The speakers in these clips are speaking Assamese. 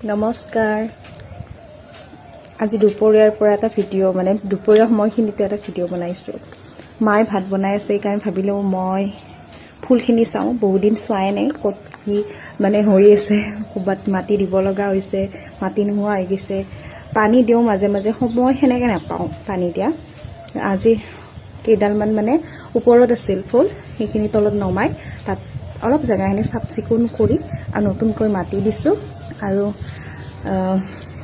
নমস্কাৰ আজি দুপৰীয়াৰ পৰা এটা ভিডিঅ' মানে দুপৰীয়া সময়খিনিতে এটা ভিডিঅ' বনাইছোঁ মায়ে ভাত বনাই আছে সেইকাৰণে ভাবিলোঁ মই ফুলখিনি চাওঁ বহুদিন চোৱাই নাই ক'ত কি মানে হৈ আছে ক'ৰবাত মাটি দিব লগা হৈছে মাটি নোহোৱা হৈ গৈছে পানী দিওঁ মাজে মাজে সময় সেনেকৈ নাপাওঁ পানী দিয়া আজি কেইডালমান মানে ওপৰত আছিল ফুল সেইখিনি তলত নমাই তাত অলপ জেগাখিনি চাফ চিকুণ কৰি আৰু নতুনকৈ মাটি দিছোঁ আৰু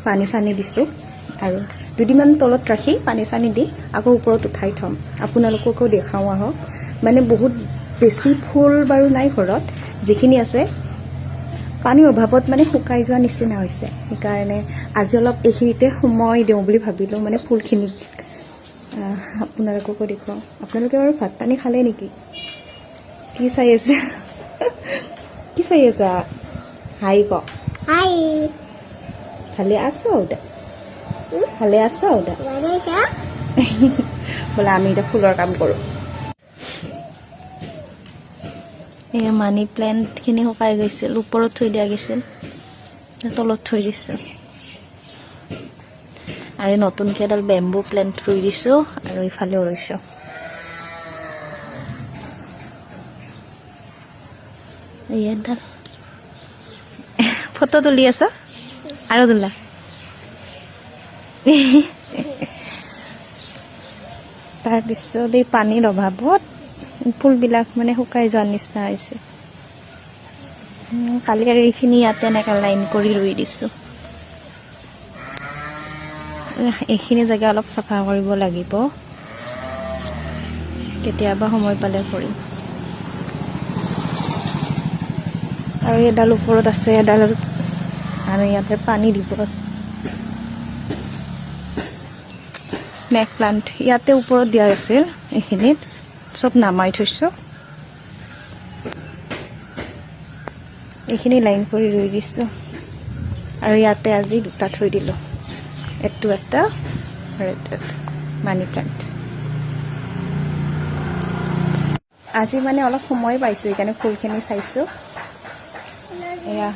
পানী চানি দিছোঁ আৰু দুদিনমান তলত ৰাখি পানী চানি দি আকৌ ওপৰত উঠাই থ'ম আপোনালোককো দেখাওঁ আহক মানে বহুত বেছি ফুল বাৰু নাই ঘৰত যিখিনি আছে পানীৰ অভাৱত মানে শুকাই যোৱা নিচিনা হৈছে সেইকাৰণে আজি অলপ এইখিনিতে সময় দিওঁ বুলি ভাবিলোঁ মানে ফুলখিনি আপোনালোককো দেখুৱাওঁ আপোনালোকে বাৰু ভাত পানী খালে নেকি কি চাই আছে কি চাই আছা হাই ক Hai. ভালে আছো উদা ভালে আছো উদা Mana sih? বলে আমি এটা ফুলৰ কাম কৰোঁ এই মানি প্লেণ্টখিনি শুকাই গৈছিল ওপৰত থৈ দিয়া গৈছিল তলত থৈ দিছোঁ আৰু নতুনকৈ এডাল বেম্বু প্লেণ্ট ৰুই দিছোঁ আৰু ইফালেও ৰুইছোঁ এই এডাল ফটো তুলি আছা আৰু তোলা তাৰপিছত এই পানীৰ অভাৱত ফুলবিলাক মানে শুকাই যোৱাৰ নিচিনা হৈছে কালি আৰু এইখিনি ইয়াতে এনেকৈ লাইন কৰি ৰুই দিছোঁ এইখিনি জেগা অলপ চাফা কৰিব লাগিব কেতিয়াবা সময় পালে কৰিম আৰু এডাল ওপৰত আছে এডাল আৰু ইয়াতে পানী দিব স্নেক প্লান্ট ইয়াতে ওপৰত দিয়া আছিল এইখিনিত চব নামাই থৈছোঁ এইখিনি লাইন কৰি ৰুই দিছোঁ আৰু ইয়াতে আজি দুটা থৈ দিলোঁ এইটো এটা আৰু এইটো এটা মানি প্লান্ট আজি মানে অলপ সময় পাইছোঁ সেইকাৰণে ফুলখিনি চাইছোঁ এয়া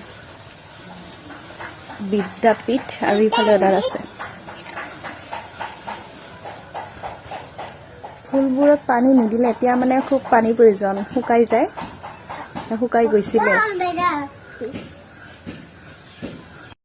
বিদ্যাপীঠ আৰু ইফালে এডাল আছে ফুলবোৰত পানী নিদিলে এতিয়া মানে খুব পানীৰ প্ৰয়োজন শুকাই যায় শুকাই গৈছিলে